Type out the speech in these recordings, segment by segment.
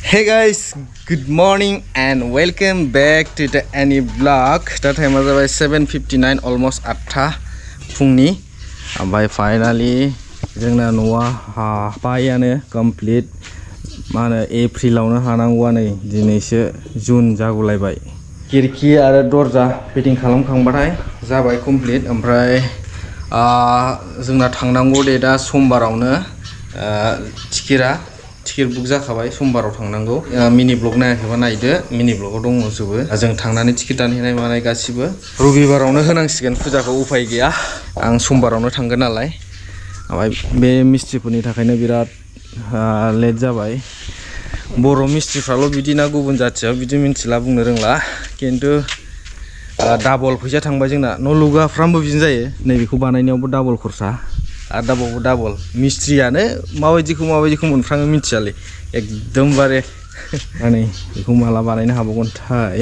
Hey guys, good morning and welcome back to the any vlog. The time is about 7:59, almost 8 फुंनि. ओमफ्राय finally जोंना न'आ हाबायानो complete. मा होनो एप्रिलावनो हानांगौआ नै दिनैसो जुन जागुलायबाय. खिरखि आरो दरजा फिटिं खालामखांबाथाय जाबाय कमप्लीट. ओमफ्राय जोंना थांनांगौ डेटआ समबारावनो. टिकेट बुक जाखाबाय, समबाराव थांनांगौ. मिनि ब्लग नायाखैबा नायदो, मिनि ब्लगाव दंजोबो. जों थांनानै टिकेट दानहैनाय मानाय गासिबो रबिबारावनो होनांसिगोन फुजाखौ, उफाय गैया. आं समबारावनो थांगोन नालाय. ओमफ्राय बे मिस्ट्रिफोरनि थाखायनो बिराद लेट जाबाय. बर' मिस्ट्रिफ्राल' बिदि ना गुबुन जाथियाव बिदि मिन्थिला, बुंनो रोंला. खिन्थु डाबल फैसा थांबाय जोंना. न' लुग्राफ्राबो बिदिनो जायो, नैबेखौ बानायनायावबो डाबल खरसा आरो डाबल मिस्ट्रियानो माबायदिखौ मोनफ्राङो मिथियालै एकदमबारे. नै बेखौ माला बानायनो हाबावगोनथाय.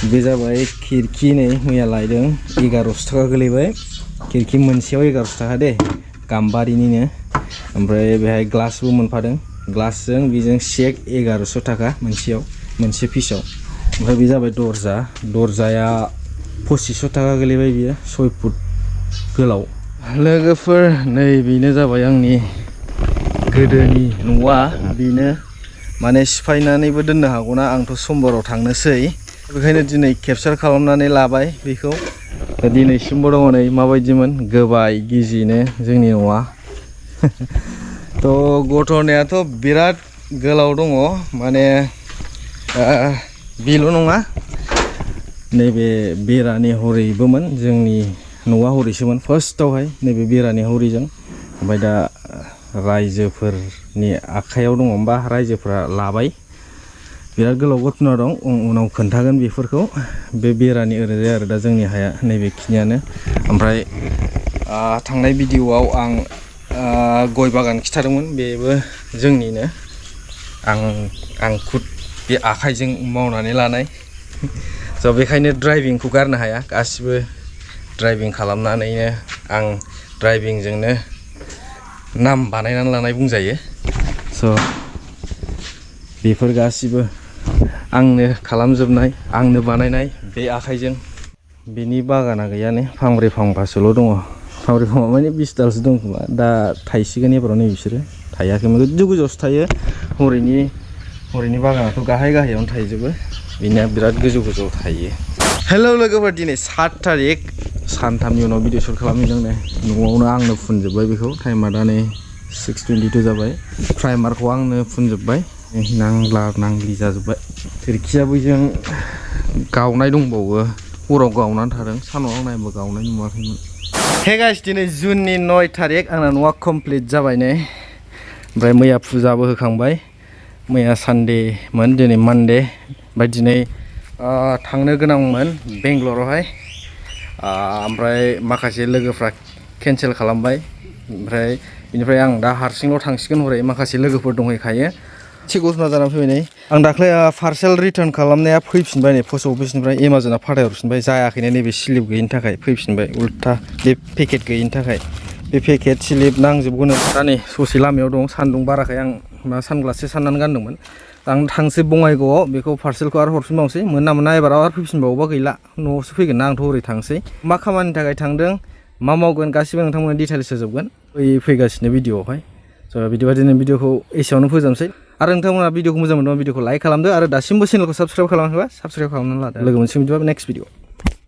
बे जाबाय खिरखि, नै मैया लायदों, 1100 थाखा गोलैबाय. खिरखि मोनसेयाव 1100 थाखा दे, गाम्बारिनिनो. ओमफ्राय बेहाय ग्लासबो मोनफादों, ग्लासजों बेजों सेक 1100 थाखा मोनसेयाव, मोनसे पिसाव. ओमफ्राय बे जाबाय दरजाया 2500 थाखा गोलैबाय, बियो 6 फुट गोलाव. लोगोफोर, नै बेनो जाबाय आंनि गोदोनि न'आ. बेनो माने सिफायनानैबो दोननो हागौना, आंथ' समबाराव थांनोसै, बेखायनो दिनै केपचार खालामनानै लाबाय बेखौ. दिनैसिमबो दङ नै माबायदिमोन, गोबाय गिजिनो जोंनि न'आ. थ' घटनायाथ' बिराद गोलाव दङ, माने बेल' नङा, नैबे बेरानि हरैबोमोन, जोंनि न'आ हरैसोमोन फार्स्टआवहाय, नैबे बेरानि हरैजों. ओमफ्राय दा रायजोफोरनि आखायाव दङ, होमबा रायजोफोरा लाबाय. बिराद गोलाव घटना दं, उनाव खोन्थागोन बेफोरखौ. बे बेरानि ओरैजाय आरो दा जोंनि हाया नैबेखिनियानो. ओमफ्राय थांनाय भिडिअ'आव आं गय बागान खिथादोंमोन, बेबो जोंनिनो. आं खुद बे आखाइजों मावनानै लानाय. स' बेखायनो ड्राइभिंखौ गारनो हाया, गासिबो ड्राइभिं खालामनानैनो, आं ड्राइभिंजोंनो नाम बानायनानै लानाय बुंजायो. स' बेफोर गासिबो आंनो खालामजोबनाय, आंनो बानायनाय बे आखाइजों. बेनि बागाना गैयानो, फांब्रै फांबासोल' दङ. फांब्रै फांबा माने 20 दालसो दं खोमा, दा थाइसिगोन एबाराव. नै बिसोरो थायाखैमोन, गोजौआवसो थायो. हरैनि बागानाथ' गाहायावनो थायजोबो, बेनिया बिराद गोजौआव थायो. हेलौ लोगोफोर, दिनै 7 थारिख, सानथामनि उनाव भिडिअ शुट खालामहैदों। नै न'आवनो आंनो फुनजोब्बाय बेखौ. टाइमा दा नै 6:22 जाबाय. प्राइमारखौ आंनो फुनजोब्बाय, नांग्लि जाजोब्बाय. खिरखियाबो जों गावनाय दंबावो, हराव गावनानै थादों, सानाव नायबा गावनाय नुवाखैमोन. हे गाइस, दिनै जुननि 9 थारिख, आंना न'आ कमप्लिट जाबाय नै. ओमफ्राय मैया फुजाबो होखांबाय. मैया सानडेमोन, दिनै मानडे. ओमफ्राय दिनै थांनो गोनांमोन बेंगलरावहाय, ओमफ्राय माखासे लोगोफ्रा केन्सेल खालामबाय. ओमफ्राय बेनिफ्राय आं दा हारसिंल' थांसिगोन हरै, माखासे लोगोफोर दंहैखायो. एसे घटना जानानै फैबाय नै. आं दाख्लै पार्सेल रिटार्न खालामनाया फैफिनबाय नै, पस्ट अफिसनिफ्राय एमाज'ना फाथायहरफिनबाय, जायाखैनो नैबे स्लिप गैयिनि थाखाय फैफिनबाय उल्था, बे पेकेट गैयिनि थाखाय. बे पेकेट स्लिप नांजोबगौनो. दा नै ससे लामायाव दं, सान्दुं बाराखाय आं सानग्लाससो साननानै गानदोंमोन. आं थांसै बङाइगावआव, बेखौ पार्सेलखौ आरो हरफिनबावनोसै, मोना एबाराव आरो फैफिनबावोबा गैला, न'आवसो फैगोन ना, आंथ' ओरै थांसै. मा खामानिनि थाखाय थांदों, मा मावगोन, गासिबो नोंथांमोननो डिटेल्स होजोबगोन फैगासिनो भिडिअ'आवहाय. स' बिदिबा दिनै भिडिअ'खौ एसेयावनो फोजोबनोसै. आरो नोंथांमोना भिडिअ'खौ मोजां मोनदोंबा भिडिअ'खौ लाइक खालामदो, आरो दासिमबो चेनेलखौ साबस्क्राइब खालामाखैबा साबस्क्राइब खालामनानै लादो. लोगो मोनसिगोन बिदिबा नेक्स्ट भिडिअ'।